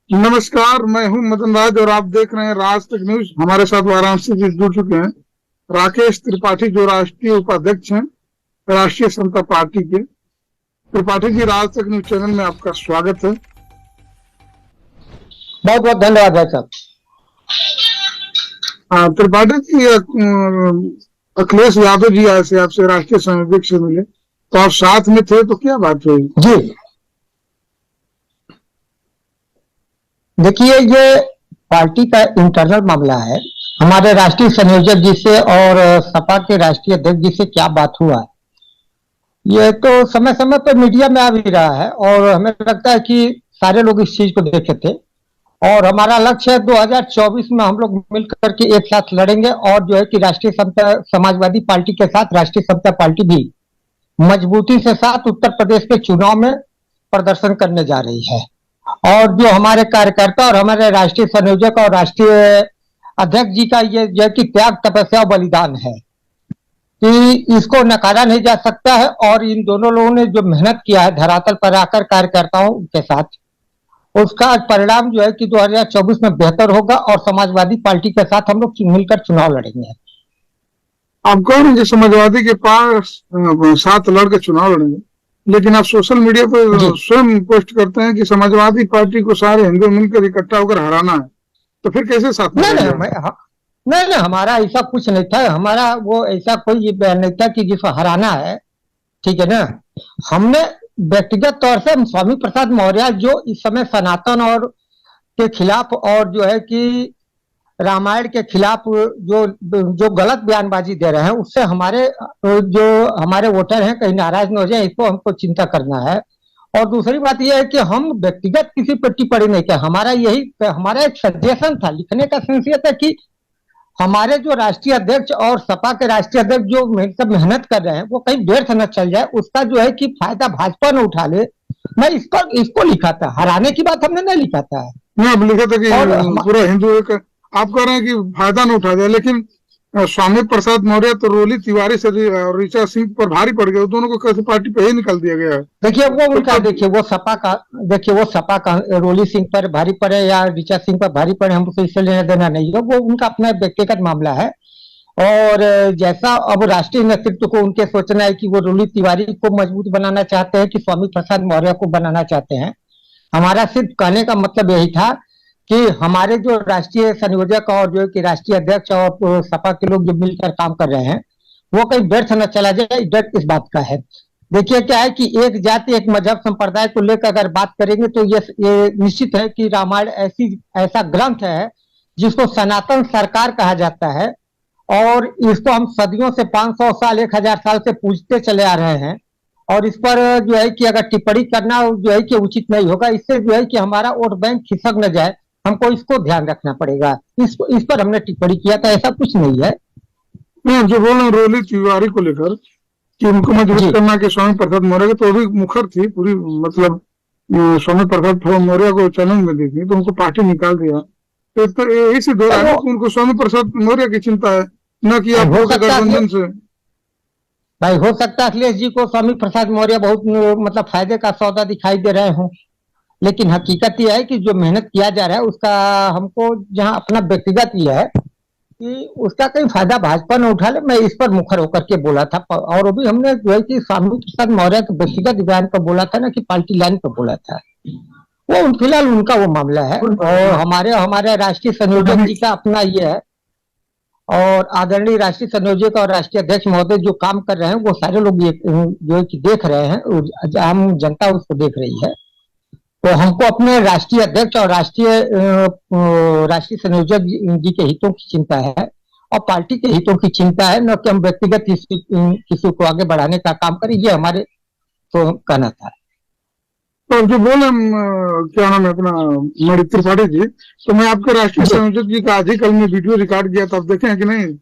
नमस्कार, मैं हूं मदन राज और आप देख रहे हैं राज तक न्यूज। हमारे साथ वाराणसी से जुड़ चुके हैं राकेश त्रिपाठी, जो राष्ट्रीय उपाध्यक्ष हैं राष्ट्रीय समता पार्टी के। त्रिपाठी जी, राज तक न्यूज चैनल में आपका स्वागत है। बहुत बहुत धन्यवाद भाई साहब। त्रिपाठी जी, अखिलेश यादव जी आए थे आपसे, राष्ट्रीय संयोजक से मिले, तो आप साथ में थे, तो क्या बात हुई? जी देखिए, ये पार्टी का इंटरनल मामला है। हमारे राष्ट्रीय संयोजक जी से और सपा के राष्ट्रीय अध्यक्ष जी से क्या बात हुआ है, ये तो समय समय पर मीडिया में आ भी रहा है और हमें लगता है कि सारे लोग इस चीज को देखे थे। और हमारा लक्ष्य है 2024 में हम लोग मिलकर के एक साथ लड़ेंगे और जो है कि राष्ट्रीय समता समाजवादी पार्टी के साथ राष्ट्रीय समता पार्टी भी मजबूती के साथ उत्तर प्रदेश के चुनाव में प्रदर्शन करने जा रही है। और जो हमारे कार्यकर्ता और हमारे राष्ट्रीय संयोजक और राष्ट्रीय अध्यक्ष जी का ये जो कि त्याग, तपस्या और बलिदान है कि इसको नकारा नहीं जा सकता है। और इन दोनों लोगों ने जो मेहनत किया है धरातल पर आकर कार्यकर्ताओं के साथ, उसका परिणाम जो है कि 2024 में बेहतर होगा और समाजवादी पार्टी के साथ हम लोग मिलकर चुनाव लड़ेंगे। आप कह रहे हैं कि समाजवादी के पास साथ लड़के चुनाव लड़ेंगे, लेकिन आप सोशल मीडिया पर स्वयं पोस्ट करते हैं कि समाजवादी पार्टी को सारे हिंदू मिलकर इकट्ठा होकर हराना है, तो फिर कैसे साथ में? नहीं, हमारा ऐसा कुछ नहीं था। हमारा वो ऐसा कोई बयान नहीं था कि जिसको हराना है, ठीक है ना। हमने व्यक्तिगत तौर से स्वामी प्रसाद मौर्य जो इस समय सनातन और के खिलाफ और जो है कि रामायण के खिलाफ जो जो गलत बयानबाजी दे रहे हैं, उससे हमारे जो हमारे वोटर हैं कहीं नाराज न हो जाए, इसको हमको चिंता करना है। और दूसरी बात यह है कि हम व्यक्तिगत किसी पर टिप्पणी नहीं किया। हमारा एक सजेशन था, लिखने का सेंस ये था कि हमारे जो राष्ट्रीय अध्यक्ष और सपा के राष्ट्रीय अध्यक्ष जो सब मेहनत कर रहे हैं वो कहीं व्यर्थ न चल जाए, उसका जो है कि फायदा भाजपा न उठा ले। मैं इसको लिखा था, हराने की बात हमने नहीं लिखा था। आप लिखा था कि पूरा हिंदू का, आप कह रहे हैं कि फायदा न उठा जाए, लेकिन स्वामी प्रसाद मौर्य तो रोली तिवारी से और ऋचा सिंह पर भारी पड़ गए, दोनों को कैसे पार्टी पे ही निकाल दिया गया है? देखिए वो उनका, वो सपा का रोली सिंह पर भारी पड़े या ऋचा सिंह पर भारी पड़े, हमको इससे लेना देना नहीं है। वो उनका अपना व्यक्तिगत मामला है। और जैसा अब राष्ट्रीय नेतृत्व को उनके सोचना है कि वो रोली तिवारी को मजबूत बनाना चाहते हैं कि स्वामी प्रसाद मौर्य को बनाना चाहते हैं। हमारा सिर्फ कहने का मतलब यही था कि हमारे जो राष्ट्रीय संयोजक और जो कि राष्ट्रीय अध्यक्ष और सपा के लोग जो मिलकर काम कर रहे हैं वो कहीं व्यर्थ न चला जाए, डर इस बात का है। देखिए क्या है कि एक जाति एक मजहब संप्रदाय को लेकर अगर बात करेंगे तो ये निश्चित है कि रामायण ऐसा ग्रंथ है जिसको सनातन सरकार कहा जाता है और इसको हम सदियों से 500 साल 1000 साल से पूजते चले आ रहे हैं। और इस पर जो है कि अगर टिप्पणी करना जो है कि उचित नहीं होगा, इससे जो है कि हमारा वोट बैंक खिसक न जाए, हमको इसको ध्यान रखना पड़ेगा। इस पर हमने टिप्पणी किया था, ऐसा कुछ नहीं है। जो बोल रहे रोली तिवारी को लेकर कि उनको मजबूत करना के स्वामी प्रसाद मौर्य, तो भी मुखर थी पूरी, मतलब स्वामी प्रसाद मौर्य को चैलेंज में दी थी, तो उनको पार्टी निकाल दिया। तो यही से दो रहा उनको स्वामी प्रसाद मौर्य की चिंता है, न कि आप गठबंधन से। भाई हो सकता है अखिलेश जी को स्वामी प्रसाद मौर्य बहुत मतलब फायदे का सौदा दिखाई दे रहे हों, लेकिन हकीकत यह है कि जो मेहनत किया जा रहा है उसका हमको जहां अपना व्यक्तिगत यह है कि उसका कहीं फायदा भाजपा ने उठा ले, मैं इस पर मुखर होकर के बोला था। और अभी हमने जो है कि स्वामी प्रसाद मौर्य के व्यक्तिगत बयान पर बोला था ना कि पार्टी लाइन पर बोला था, वो फिलहाल उनका वो मामला है। और हमारे राष्ट्रीय संयोजक जी का अपना ये है और आदरणीय राष्ट्रीय संयोजक और राष्ट्रीय अध्यक्ष महोदय जो काम कर रहे हैं वो सारे लोग ये जो है कि देख रहे हैं, आम जनता उसको देख रही है। तो हमको अपने राष्ट्रीय अध्यक्ष और राष्ट्रीय संयोजक जी के हितों की चिंता है और पार्टी के हितों की चिंता है, न कि हम व्यक्तिगत किसी को आगे बढ़ाने का काम करें, ये हमारे तो कहना था। तो जो बोले क्या नाम है अपना मणि त्रिपाठी जी, तो मैं आपके राष्ट्रीय संयोजक जी का आज ही कल में वीडियो रिकॉर्ड किया था, आप देखे हैं कि नहीं?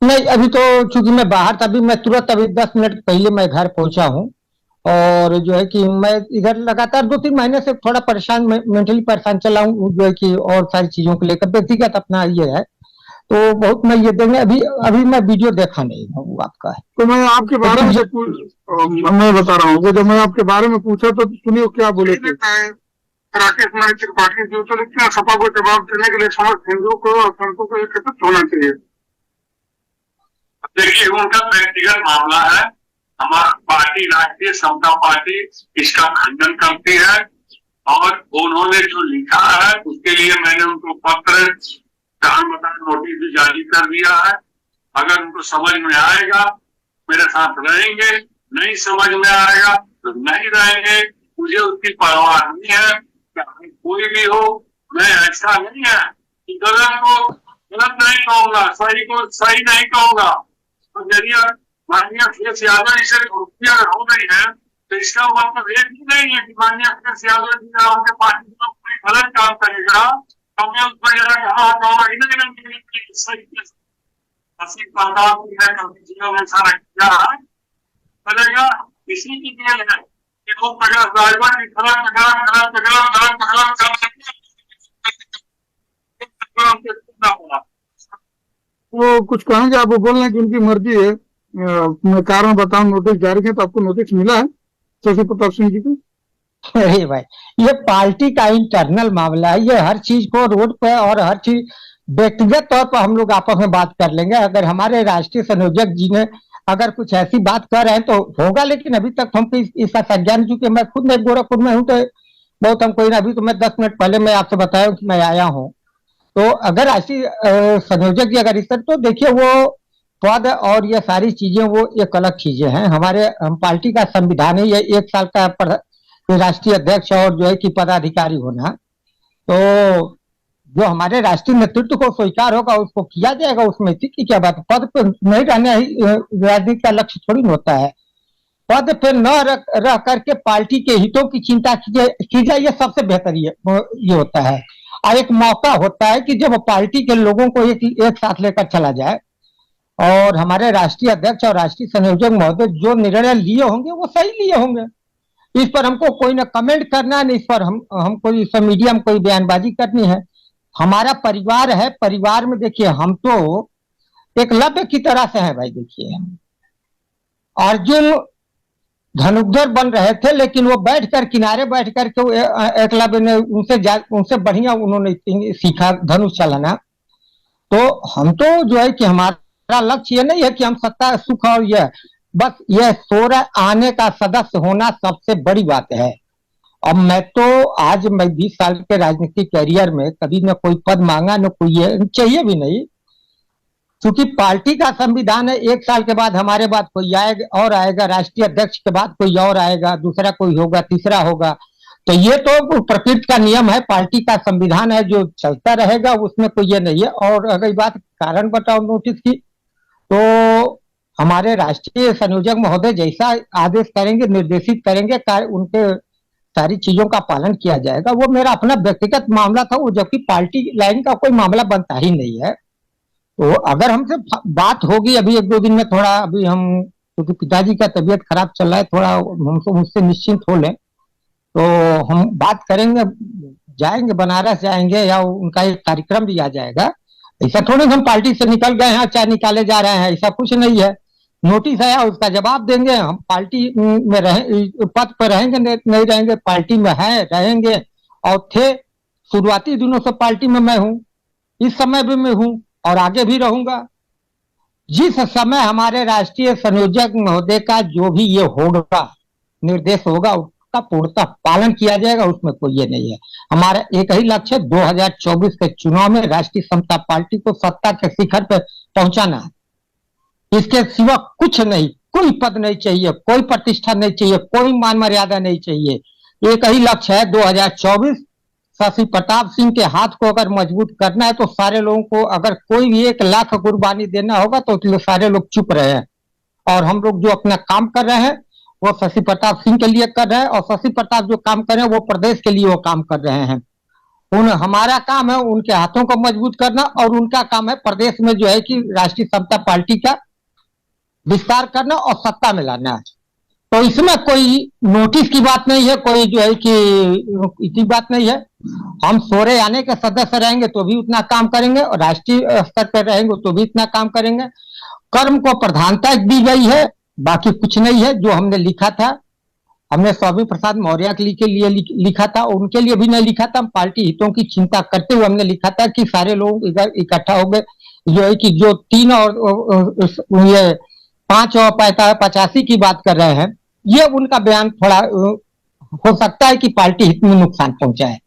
नहीं, अभी तो चूंकि मैं बाहर था, अभी मैं तुरंत अभी 10 मिनट पहले मैं घर पहुंचा हूँ। और जो है कि मैं इधर लगातार 2-3 महीने से थोड़ा परेशान, मेंटली परेशान चला हूँ जो है कि और सारी चीजों को लेकर व्यक्तिगत अपना ये है, तो बहुत मैं ये देंगे। अभी मैं वीडियो देखा नहीं हूँ आपका। तो मैं आपके बारे में मैं बता रहा हूँ, जब मैं आपके बारे में पूछा तो सुनिए क्या बोले थे। राकेश नाइक त्रिपाठी जो तो लिखते हैं सपा को जवाब देने के लिए समस्त हिंदुओं को और संतों को एकत्रित होना चाहिए। देखिए उनका व्यक्तिगत मामला है, हमारा पार्टी राष्ट्रीय समता पार्टी इसका खंडन करती है और उन्होंने जो लिखा है उसके लिए मैंने उनको पत्र नोटिस भी जारी कर दिया है। अगर उनको समझ में आएगा मेरे साथ रहेंगे, नहीं समझ में आएगा तो नहीं रहेंगे, मुझे उसकी परवाह नहीं है। कोई भी हो, मैं ऐसा नहीं है कि गलत को गलत नहीं कहूंगा, सही को सही नहीं कहूंगा। तो यदि माननीय अखिलेश यादव जी से रुपया हो गई है तो इसका मतलब ये भी नहीं है कि माननीय अखिलेश यादव जी का उनके पार्टी में कोई गलत काम करेगा तो मैं उस पर सारा किया है बनेगा। इसी की देन है कि वो वो कुछ कहेंगे, आप बोल रहे हैं कि उनकी मर्जी है, मैं कारण बताऊं नोटिस जारी किया, तो आपको नोटिस मिला है शशि प्रताप सिंह जी को? अरे भाई, ये पार्टी का इंटरनल मामला है, ये हर चीज को रोड पे और हर चीज व्यक्तिगत तौर पर हम लोग आपस में बात कर लेंगे। अगर हमारे राष्ट्रीय संयोजक जी ने अगर कुछ ऐसी बात कर रहे हैं तो होगा, लेकिन अभी तक हमको इसका संज्ञान, चूंकि मैं खुद में गोरखपुर में हूँ तो बहुत हम कोई ना, अभी तो मैं 10 मिनट पहले मैं आपसे बताया कि मैं आया हूँ। तो अगर राष्ट्रीय संयोजक जी अगर इस तरह, तो देखिए वो पद और ये सारी चीजें वो एक अलग चीजें हैं। हमारे पार्टी का संविधान है ये 1 साल का राष्ट्रीय अध्यक्ष और जो है कि पदाधिकारी होना, तो जो हमारे राष्ट्रीय नेतृत्व को स्वीकार होगा उसको किया जाएगा, उसमें की क्या बात। पद पे नहीं रहना ही राजनीति का लक्ष्य थोड़ी होता है। पद पे न रह करके पार्टी के हितों की चिंता की जाए, ये सबसे बेहतर ये होता है। और एक मौका होता है कि जब पार्टी के लोगों को एक साथ लेकर चला जाए, और हमारे राष्ट्रीय अध्यक्ष और राष्ट्रीय संयोजक महोदय जो निर्णय लिए होंगे वो सही लिए होंगे। इस पर हमको कोई ना कमेंट करना है, नहीं इस पर हमको इस मीडिया में कोई बयानबाजी करनी है। हमारा परिवार है, परिवार में देखिए हम तो एकलव्य की तरह से हैं भाई। देखिए अर्जुन धनुर्धर बन रहे थे, लेकिन वो बैठकर किनारे बैठ करके एकलव्य ने उनसे बढ़िया उन्होंने सीखा धनुष चलाना। तो हम तो जो है कि हमारा लक्ष्य ये नहीं है कि हम सत्ता सुख और यह बस ये 16 आने का सदस्य होना सबसे बड़ी बात है। अब मैं तो आज मैं 20 साल के राजनीतिक कैरियर में कभी न कोई पद मांगा, न कोई ये चाहिए भी नहीं, क्योंकि पार्टी का संविधान है 1 साल के बाद हमारे बाद कोई आएगा और आएगा, राष्ट्रीय अध्यक्ष के बाद कोई और आएगा, दूसरा कोई होगा, तीसरा होगा। तो ये तो प्रकृति का नियम है, पार्टी का संविधान है जो चलता रहेगा, उसमें कोई ये नहीं है। और अगर बात कारण बताओ नोटिस की, तो हमारे राष्ट्रीय संयोजक महोदय जैसा आदेश करेंगे, निर्देशित करेंगे, उनके सारी चीजों का पालन किया जाएगा। वो मेरा अपना व्यक्तिगत मामला था, वो जबकि पार्टी लाइन का कोई मामला बनता ही नहीं है। तो अगर हमसे बात होगी अभी 1-2 दिन में, थोड़ा अभी हम क्योंकि पिताजी का तबीयत खराब चल रहा है, थोड़ा हमको मुझसे निश्चिंत हो लें तो हम बात करेंगे, जाएंगे बनारस जाएंगे, या उनका एक कार्यक्रम भी आ जाएगा। ऐसा थोड़ी हम पार्टी से निकल गए हैं चाहे निकाले जा रहे हैं, ऐसा कुछ नहीं है। नोटिस आया उसका जवाब देंगे, हम पार्टी में पद पर रहेंगे नहीं रहेंगे, पार्टी में है रहेंगे, और थे शुरुआती दिनों से पार्टी में मैं हूं, इस समय भी मैं हूं और आगे भी रहूंगा। जिस समय हमारे राष्ट्रीय संयोजक महोदय का जो भी ये होगा, निर्देश होगा, उसका पूर्णतः पालन किया जाएगा, उसमें कोई ये नहीं है। हमारा एक ही लक्ष्य 2024 के चुनाव में राष्ट्रीय समता पार्टी को सत्ता के शिखर पर पहुंचाना है। इसके सिवा कुछ नहीं, कोई पद नहीं चाहिए, कोई प्रतिष्ठा नहीं चाहिए, कोई मान मर्यादा नहीं चाहिए। एक ही लक्ष्य है 2024 शशि प्रताप सिंह के हाथ को अगर मजबूत करना है तो सारे लोगों को, अगर कोई भी 1 लाख कुर्बानी देना होगा तो सारे लोग चुप रहे हैं, और हम लोग जो अपना काम कर रहे हैं वो शशि प्रताप सिंह के लिए कर रहे हैं, और शशि प्रताप जो काम कर रहे हैं वो प्रदेश के लिए वो काम कर रहे हैं। हमारा काम है उनके हाथों को मजबूत करना, और उनका काम है प्रदेश में जो है कि राष्ट्रीय समता पार्टी का विस्तार करना और सत्ता में लाना है। तो इसमें कोई नोटिस की बात नहीं है, कोई जो है कि इतनी बात नहीं है। हम 16 आने के सदस्य रहेंगे तो भी उतना काम करेंगे, और राष्ट्रीय स्तर पर रहेंगे तो भी इतना काम करेंगे। कर्म को प्रधानता दी गई है, बाकी कुछ नहीं है जो हमने लिखा था। हमने स्वामी प्रसाद मौर्य के लिए लिखा था, उनके लिए भी नहीं लिखा था, हम पार्टी हितों की चिंता करते हुए हमने लिखा था कि सारे लोग इधर इकट्ठा हो गए, जो है कि जो 3 और ये 5 और 85 की बात कर रहे हैं, ये उनका बयान थोड़ा हो सकता है कि पार्टी हित में नुकसान पहुंचाए,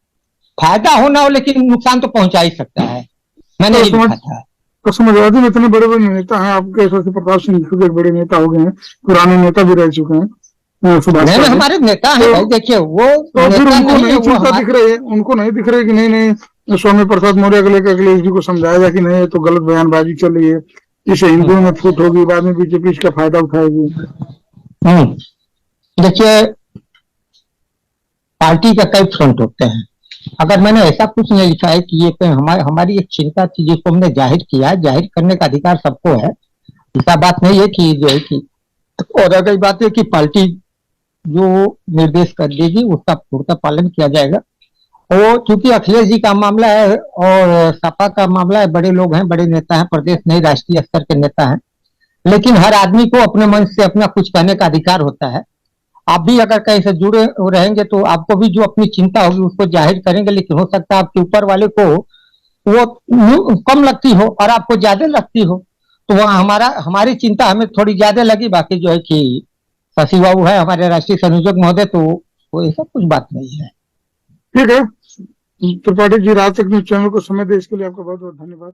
फायदा होना हो लेकिन नुकसान तो पहुंचा ही सकता है, मैंने ये लिखा था। तो समाजवादी में इतने बड़े बड़े नेता हैं, आपके यशस्वी प्रताप सिंह के बड़े नेता हो गए हैं, पुराने नेता भी रह चुके हैं, नहीं हमारे नेता हैं भाई, देखिए वो तो फिर उनको नहीं चिंता दिख रही है, उनको नहीं दिख रही कि नहीं स्वामी प्रसाद मौर्य को लेकर अखिलेश जी को समझाएगा कि नहीं तो गलत बयानबाजी चल रही है, इसे हिंदुओं में फूट होगी, बाद में बीजेपी इसका फायदा उठाएगी। देखिए पार्टी का कई फ्रंट होते हैं, अगर मैंने ऐसा कुछ नहीं लिखा है कि ये हमारी एक चिंता थी जिसको हमने जाहिर किया, जाहिर करने का अधिकार सबको है, ऐसा बात नहीं है कि जो है कि, और अगर बात है कि पार्टी जो निर्देश कर देगी उसका पूर्णतः पालन किया जाएगा। और क्योंकि अखिलेश जी का मामला है और सपा का मामला है, बड़े लोग हैं, बड़े नेता हैं, प्रदेश नहीं राष्ट्रीय स्तर के नेता हैं, लेकिन हर आदमी को अपने मन से अपना कुछ कहने का अधिकार होता है। आप भी अगर कहीं से जुड़े रहेंगे तो आपको भी जो अपनी चिंता होगी उसको जाहिर करेंगे, लेकिन हो सकता है आपके ऊपर वाले को वो कम लगती हो और आपको ज्यादा लगती हो, तो वहाँ हमारी चिंता हमें थोड़ी ज्यादा लगी, बाकी जो है कि शशि बाबू है हमारे राष्ट्रीय संयोजक महोदय, तो वो ऐसा कुछ बात नहीं है। ठीक है त्रिपाठी जी, रात तक न्यूज चैनल को समय दे इसके लिए आपका बहुत बहुत धन्यवाद।